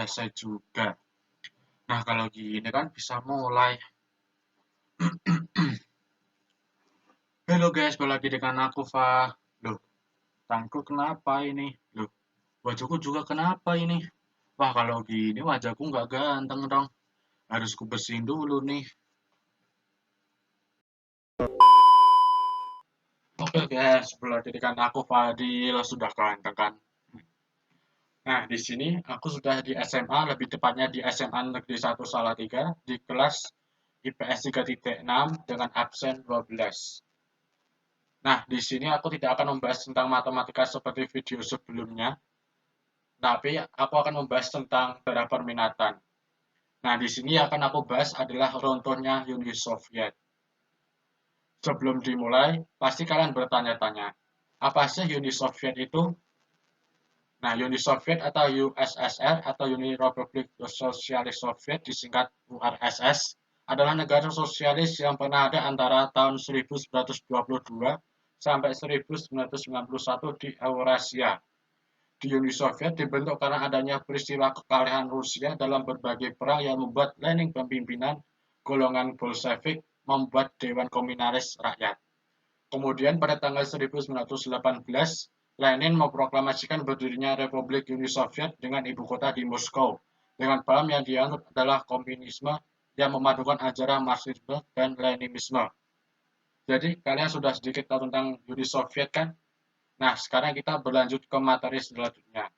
selesai juga. Nah, kalau gini kan bisa mulai. Halo guys, balik lagi dengan aku, Fa. Loh, tanganku kenapa ini? Loh, wajahku juga kenapa ini? Wah, kalau gini wajahku nggak ganteng dong. Harus kubersihin dulu nih. Oke guys, balik lagi dengan aku, Fadil. Sudah ganteng kan? Nah, di sini aku sudah di SMA, lebih tepatnya di SMA Negeri 1 Salatiga, di kelas IPS 3.6 dengan absen 12. Nah, di sini aku tidak akan membahas tentang matematika seperti video sebelumnya, tapi aku akan membahas tentang daerah perminatan. Nah, di sini yang akan aku bahas adalah runtuhnya Uni Soviet. Sebelum dimulai, pasti kalian bertanya-tanya, apa sih Uni Soviet itu? Nah, Uni Soviet atau USSR atau Uni Republik Sosialis Soviet disingkat URSS adalah negara sosialis yang pernah ada antara tahun 1922 sampai 1991 di Eurasia. Di Uni Soviet dibentuk karena adanya peristiwa kekalahan Rusia dalam berbagai perang yang membuat Lenin pemimpinan golongan Bolshevik membuat Dewan Komunis Rakyat. Kemudian pada tanggal 1918, Lenin memproklamasikan berdirinya Republik Uni Soviet dengan ibu kota di Moskow, dengan paham yang dianut adalah komunisme yang memadukan ajaran Marxisme dan Leninisme. Jadi kalian sudah sedikit tahu tentang Uni Soviet kan? Nah, sekarang kita berlanjut ke materi selanjutnya.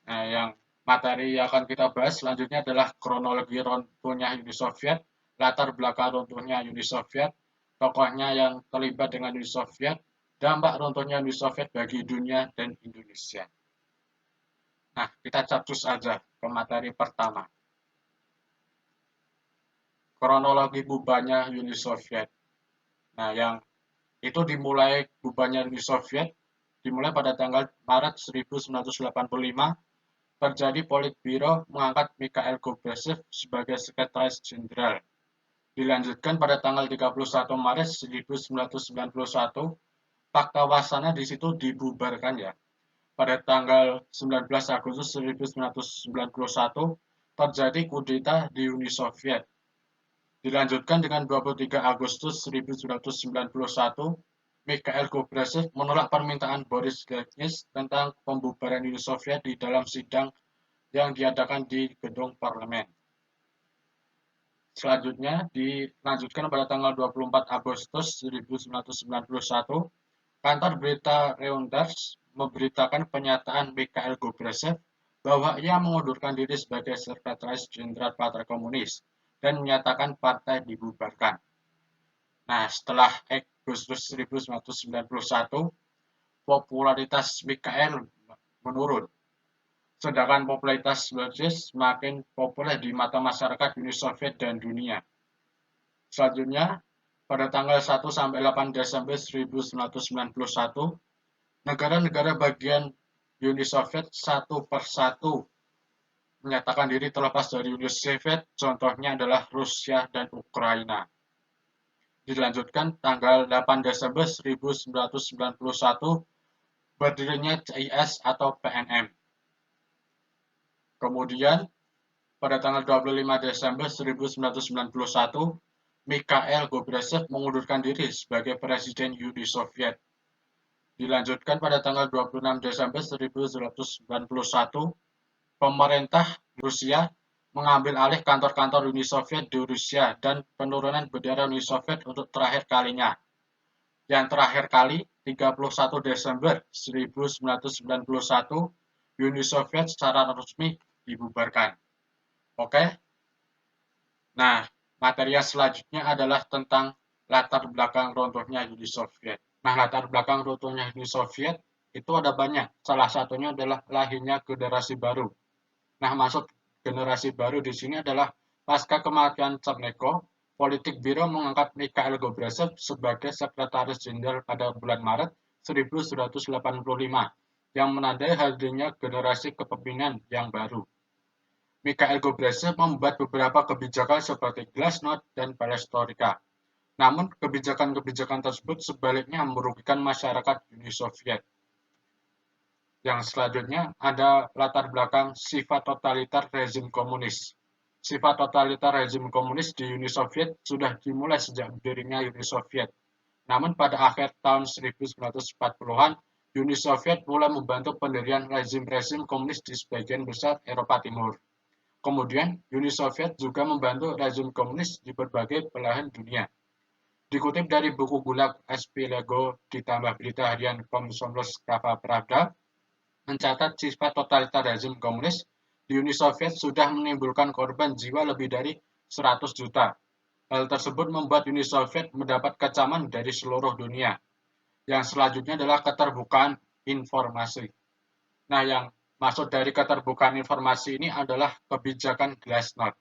Nah, yang materi yang akan kita bahas selanjutnya adalah kronologi runtuhnya Uni Soviet, latar belakang runtuhnya Uni Soviet, tokohnya yang terlibat dengan Uni Soviet, dampak runtuhnya Uni Soviet bagi dunia dan Indonesia. Nah, kita capcus aja ke materi pertama. Kronologi bubarnya Uni Soviet. Nah, yang itu dimulai bubarnya Uni Soviet dimulai pada tanggal Maret 1985. Terjadi Politbiro mengangkat Mikhail Gorbachev sebagai Sekretaris Jenderal. Dilanjutkan pada tanggal 31 Maret 1991, Fakta Wasana di situ dibubarkan ya. Pada tanggal 19 Agustus 1991, terjadi kudeta di Uni Soviet. Dilanjutkan dengan 23 Agustus 1991, Mikhail Gorbachev menolak permintaan Boris Yeltsin tentang pembubaran Uni Soviet di dalam sidang yang diadakan di gedung parlemen. Selanjutnya dilanjutkan pada tanggal 24 Agustus 1991, kantor berita Reuters memberitakan pernyataan Mikhail Gorbachev bahwa ia mengundurkan diri sebagai Sekretaris Jenderal Partai Komunis dan menyatakan partai dibubarkan. Nah, setelah Agustus 1991, popularitas Mikhail menurun. Sedangkan popularitas Boris semakin populer di mata masyarakat Uni Soviet dan dunia. Selanjutnya, pada tanggal 1 sampai 8 Desember 1991, negara-negara bagian Uni Soviet satu persatu menyatakan diri terlepas dari Uni Soviet, contohnya adalah Rusia dan Ukraina. Dilanjutkan tanggal 8 Desember 1991, berdirinya CIS atau PNM. Kemudian, pada tanggal 25 Desember 1991, Mikhail Gorbachev mengundurkan diri sebagai Presiden Uni Soviet. Dilanjutkan pada tanggal 26 Desember 1991, pemerintah Rusia mengambil alih kantor-kantor Uni Soviet di Rusia dan penurunan bendera Uni Soviet untuk terakhir kalinya. Yang terakhir kali, 31 Desember 1991, Uni Soviet secara resmi dibubarkan. Oke? Nah, materi yang selanjutnya adalah tentang latar belakang runtuhnya Uni Soviet. Nah, latar belakang runtuhnya Uni Soviet itu ada banyak. Salah satunya adalah lahirnya generasi baru. Nah, maksud generasi baru di sini adalah pasca kematian Chernenko, Politik Biro mengangkat Mikhail Gorbachev sebagai Sekretaris Jenderal pada bulan Maret 1985 yang menandai hadirnya generasi kepemimpinan yang baru. Mikhail Gorbachev membuat beberapa kebijakan seperti Glasnost dan Perestroika. Namun, kebijakan-kebijakan tersebut sebaliknya merugikan masyarakat Uni Soviet. Yang selanjutnya ada latar belakang sifat totaliter rezim komunis. Sifat totaliter rezim komunis di Uni Soviet sudah dimulai sejak berdirinya Uni Soviet. Namun pada akhir tahun 1940-an, Uni Soviet mulai membantu pendirian rezim-rezim komunis di sebagian besar Eropa Timur. Kemudian, Uni Soviet juga membantu rezim komunis di berbagai belahan dunia. Dikutip dari buku Gulag Archipelago ditambah berita harian Komsomolskaya Pravda, mencatat sifat totalitar rezim komunis di Uni Soviet sudah menimbulkan korban jiwa lebih dari 100 juta. Hal tersebut membuat Uni Soviet mendapat kecaman dari seluruh dunia. Yang selanjutnya adalah keterbukaan informasi. Nah, yang maksud dari keterbukaan informasi ini adalah kebijakan Glasnost.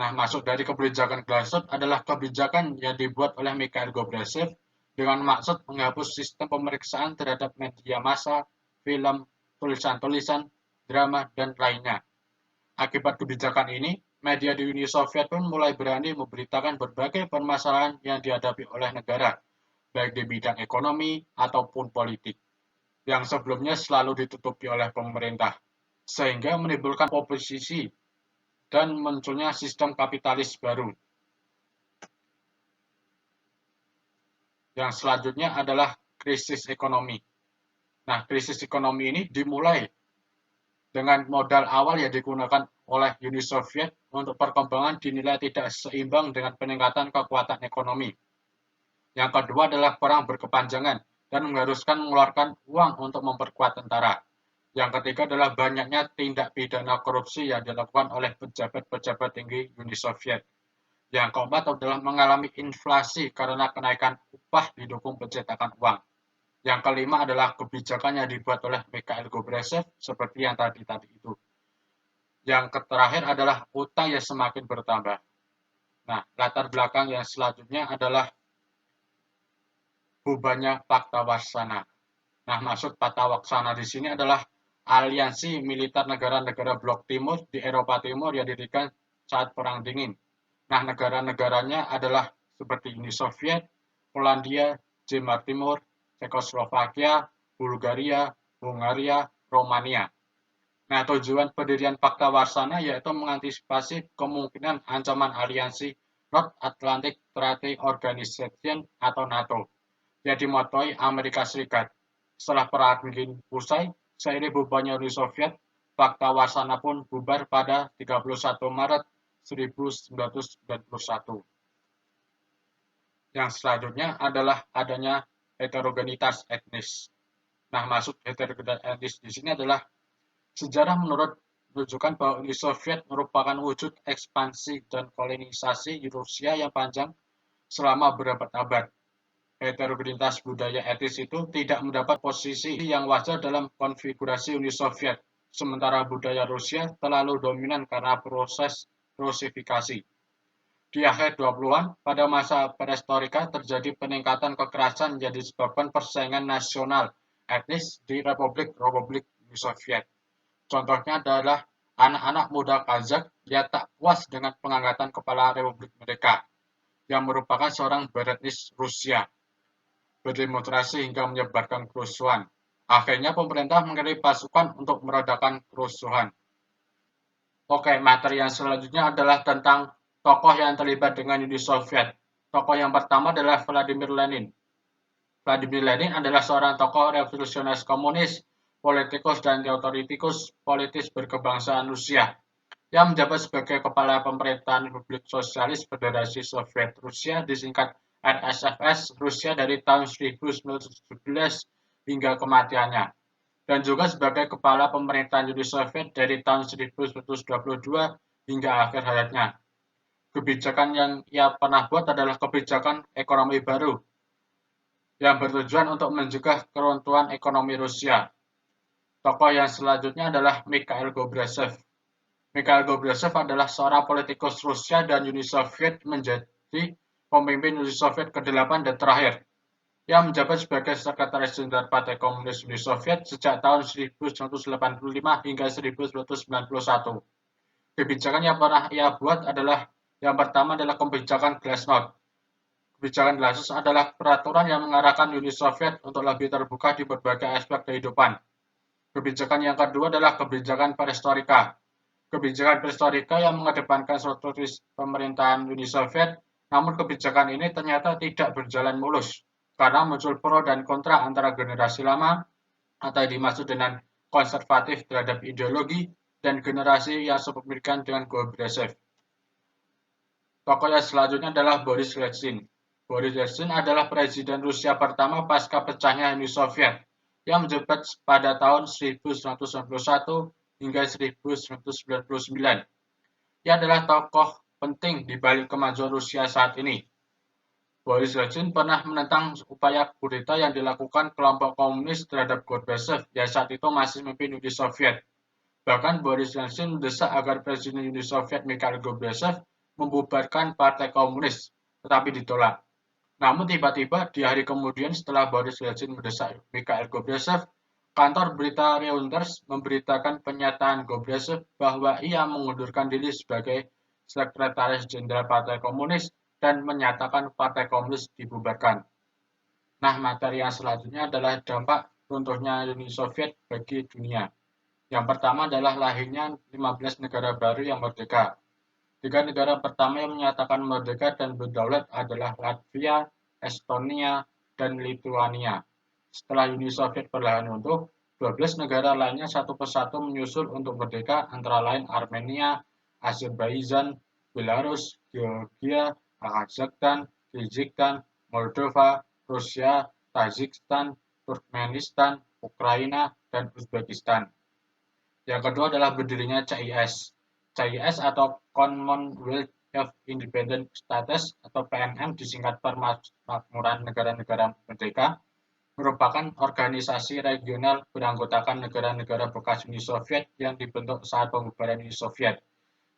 Nah, maksud dari kebijakan Glasnost adalah kebijakan yang dibuat oleh Mikhail Gorbachev dengan maksud menghapus sistem pemeriksaan terhadap media massa, film, tulisan-tulisan, drama, dan lainnya. Akibat kebijakan ini, media di Uni Soviet pun mulai berani memberitakan berbagai permasalahan yang dihadapi oleh negara, baik di bidang ekonomi ataupun politik, yang sebelumnya selalu ditutupi oleh pemerintah, sehingga menimbulkan oposisi dan munculnya sistem kapitalis baru. Yang selanjutnya adalah krisis ekonomi. Nah, krisis ekonomi ini dimulai dengan modal awal yang digunakan oleh Uni Soviet untuk perkembangan dinilai tidak seimbang dengan peningkatan kekuatan ekonomi. Yang kedua adalah perang berkepanjangan dan mengharuskan mengeluarkan uang untuk memperkuat tentara. Yang ketiga adalah banyaknya tindak pidana korupsi yang dilakukan oleh pejabat-pejabat tinggi Uni Soviet. Yang keempat adalah mengalami inflasi karena kenaikan upah didukung pencetakan uang. Yang kelima adalah kebijakan yang dibuat oleh Mikhail Gorbachev seperti yang tadi itu. Yang terakhir adalah utang yang semakin bertambah. Nah, latar belakang yang selanjutnya adalah bubarnya Pakta Warszawa. Nah, maksud Pakta Warszawa di sini adalah aliansi militer negara-negara blok timur di Eropa Timur yang didirikan saat Perang Dingin. Nah, negara-negaranya adalah seperti Uni Soviet, Polandia, Timor Timur, Cekoslovakia, Bulgaria, Hungaria, Romania. Nah, tujuan pendirian Pakta Warszawa yaitu mengantisipasi kemungkinan ancaman aliansi North Atlantic Treaty Organization atau NATO yang dimotoi Amerika Serikat. Setelah Perang Dingin usai, seiring bubarnya Uni Soviet, Pakta Warszawa pun bubar pada 31 Maret 1991. Yang selanjutnya adalah adanya heterogenitas etnis. Nah, maksud heterogenitas etnis di sini adalah sejarah menunjukkan bahwa Uni Soviet merupakan wujud ekspansi dan kolonisasi Rusia yang panjang selama berabad-abad. Heterogenitas budaya etnis itu tidak mendapat posisi yang wajar dalam konfigurasi Uni Soviet, sementara budaya Rusia terlalu dominan karena proses rusifikasi. Di akhir 20-an, pada masa perestroika terjadi peningkatan kekerasan yang disebabkan persaingan nasional etnis di Republik Uni Soviet. Contohnya adalah anak-anak muda Kazakh yang tak puas dengan pengangkatan kepala republik mereka, yang merupakan seorang beretnis Rusia, berdemonstrasi hingga menyebarkan kerusuhan. Akhirnya pemerintah mengirim pasukan untuk meredakan kerusuhan. Oke, materi yang selanjutnya adalah tentang tokoh yang terlibat dengan Uni Soviet. Tokoh yang pertama adalah Vladimir Lenin. Vladimir Lenin adalah seorang tokoh revolusionaris komunis, politikus dan teoretikus politis berkebangsaan Rusia yang menjabat sebagai kepala pemerintahan Republik Sosialis Federasi Soviet Rusia disingkat RSFS Rusia dari tahun 1917 hingga kematiannya, dan juga sebagai kepala pemerintahan Uni Soviet dari tahun 1922 hingga akhir hayatnya. Kebijakan yang ia pernah buat adalah kebijakan ekonomi baru yang bertujuan untuk mencegah keruntuhan ekonomi Rusia. Tokoh yang selanjutnya adalah Mikhail Gorbachev. Mikhail Gorbachev adalah seorang politikus Rusia dan Uni Soviet menjadi pemimpin Uni Soviet ke-8 dan terakhir, yang menjabat sebagai Sekretaris Jenderal Partai Komunis Uni Soviet sejak tahun 1985 hingga 1991. Kebijakan yang pernah ia buat adalah yang pertama adalah kebijakan Glasnost. Kebijakan Glasnost adalah peraturan yang mengarahkan Uni Soviet untuk lebih terbuka di berbagai aspek kehidupan. Kebijakan yang kedua adalah kebijakan perestroika. Kebijakan perestroika yang mengedepankan strukturis pemerintahan Uni Soviet, namun kebijakan ini ternyata tidak berjalan mulus karena muncul pro dan kontra antara generasi lama atau yang dimaksud dengan konservatif terhadap ideologi dan generasi yang sepemilikan dengan Gorbachev. Tokoh yang selanjutnya adalah Boris Yeltsin. Boris Yeltsin adalah presiden Rusia pertama pasca pecahnya Uni Soviet yang menjabat pada tahun 1991 hingga 1999. Ia adalah tokoh penting di balik kemajuan Rusia saat ini. Boris Yeltsin pernah menentang upaya kudeta yang dilakukan kelompok komunis terhadap Gorbachev yang saat itu masih memimpin Uni Soviet. Bahkan Boris Yeltsin mendesak agar Presiden Uni Soviet Mikhail Gorbachev membubarkan Partai Komunis, tetapi ditolak. Namun tiba-tiba di hari kemudian setelah Boris Yeltsin mendesak Mikhail Gorbachev, kantor berita Reuters memberitakan pernyataan Gorbachev bahwa ia mengundurkan diri sebagai Sekretaris Jenderal Partai Komunis dan menyatakan Partai Komunis dibubarkan. Nah, materi yang selanjutnya adalah dampak runtuhnya Uni Soviet bagi dunia. Yang pertama adalah lahirnya 15 negara baru yang merdeka. Tiga negara pertama yang menyatakan merdeka dan berdaulat adalah Latvia, Estonia, dan Lituania. Setelah Uni Soviet perlahan runtuh, 12 negara lainnya satu persatu menyusul untuk merdeka, antara lain Armenia, Azerbaijan, Belarus, Georgia, Kazakhstan, Kyrgyzstan, Moldova, Rusia, Tajikistan, Turkmenistan, Ukraina, dan Uzbekistan. Yang kedua adalah berdirinya CIS. CIS atau Commonwealth of Independent States atau PNM disingkat Permakmuran Negara-Negara Merdeka, merupakan organisasi regional beranggotakan negara-negara bekas Uni Soviet yang dibentuk saat pembubaran Uni Soviet.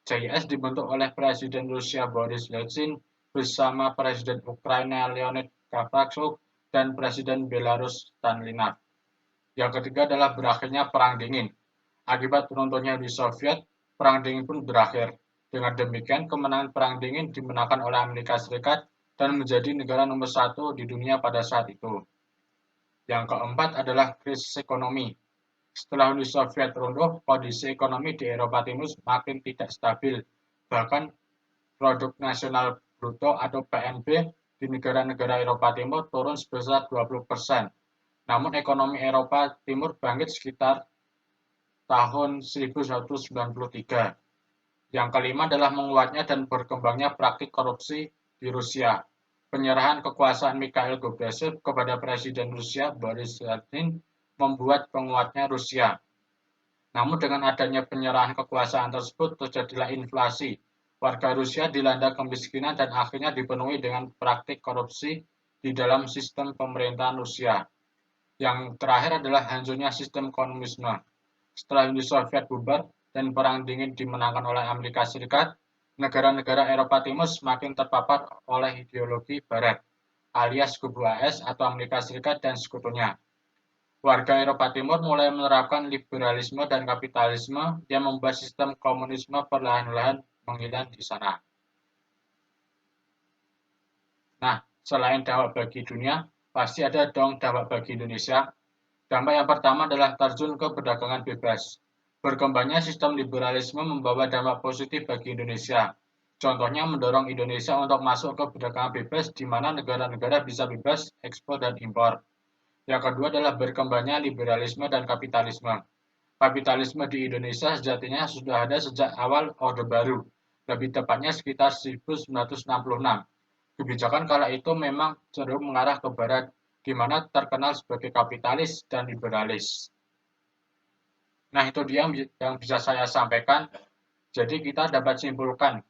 CIS dibentuk oleh Presiden Rusia Boris Yeltsin bersama Presiden Ukraina Leonid Kravchuk dan Presiden Belarus Stalinov. Yang ketiga adalah berakhirnya Perang Dingin. Akibat runtuhnya Uni Soviet, Perang Dingin pun berakhir. Dengan demikian, kemenangan Perang Dingin dimenangkan oleh Amerika Serikat dan menjadi negara nomor satu di dunia pada saat itu. Yang keempat adalah krisis ekonomi. Setelah Uni Soviet runtuh, kondisi ekonomi di Eropa Timur semakin tidak stabil. Bahkan produk nasional bruto atau PNB di negara-negara Eropa Timur turun sebesar 20%. Namun ekonomi Eropa Timur bangkit sekitar tahun 1993. Yang kelima adalah menguatnya dan berkembangnya praktik korupsi di Rusia. Penyerahan kekuasaan Mikhail Gorbachev kepada Presiden Rusia Boris Yeltsin membuat penguatnya Rusia. Namun dengan adanya penyerahan kekuasaan tersebut terjadilah inflasi. Warga Rusia dilanda kemiskinan dan akhirnya dipenuhi dengan praktik korupsi di dalam sistem pemerintahan Rusia. Yang terakhir adalah hancurnya sistem komunisme. Setelah Uni Soviet bubar dan Perang Dingin dimenangkan oleh Amerika Serikat, negara-negara Eropa Timur semakin terpapar oleh ideologi Barat, alias kubu AS atau Amerika Serikat dan sekutunya. Warga Eropa Timur mulai menerapkan liberalisme dan kapitalisme yang membuat sistem komunisme perlahan-lahan menghilang di sana. Nah, selain dampak bagi dunia, pasti ada dong dampak bagi Indonesia. Dampak yang pertama adalah terjun ke perdagangan bebas. Berkembangnya sistem liberalisme membawa dampak positif bagi Indonesia. Contohnya mendorong Indonesia untuk masuk ke perdagangan bebas di mana negara-negara bisa bebas ekspor dan impor. Yang kedua adalah berkembangnya liberalisme dan kapitalisme. Kapitalisme di Indonesia sejatinya sudah ada sejak awal Orde Baru, lebih tepatnya sekitar 1966. Kebijakan kala itu memang cenderung mengarah ke barat, di mana terkenal sebagai kapitalis dan liberalis. Nah, itu dia yang bisa saya sampaikan. Jadi kita dapat simpulkan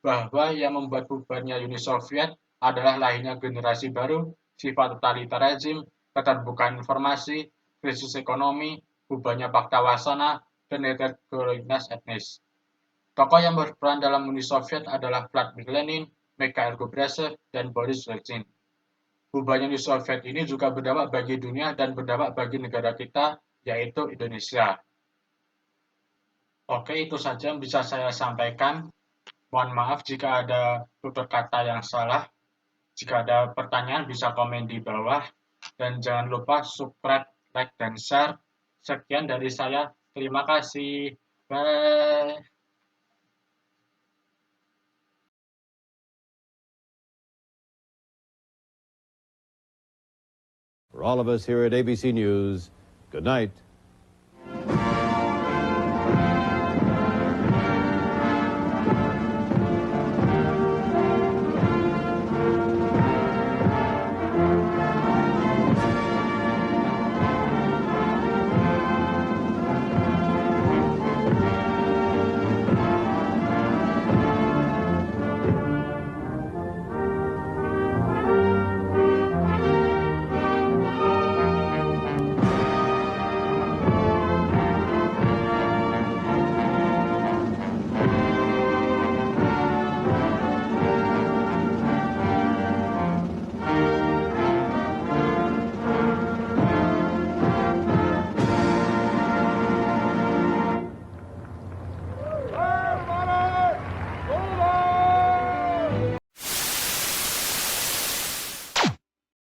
bahwa yang membuat bubarnya Uni Soviet adalah lahirnya generasi baru, sifat totalitarisme, keterbukaan informasi, krisis ekonomi, bubarnya Pakta Wasana, dan heterogenitas etnis. Tokoh yang berperan dalam Uni Soviet adalah Vladimir Lenin, Mikhail Gorbachev, dan Boris Yeltsin. Bubarnya Uni Soviet ini juga berdampak bagi dunia dan berdampak bagi negara kita, yaitu Indonesia. Oke, itu saja yang bisa saya sampaikan. Mohon maaf jika ada tutur kata yang salah. Jika ada pertanyaan bisa komen di bawah. Dan jangan lupa subscribe, like, dan share. Sekian dari saya. Terima kasih. Bye. For all of us here at ABC News, good night.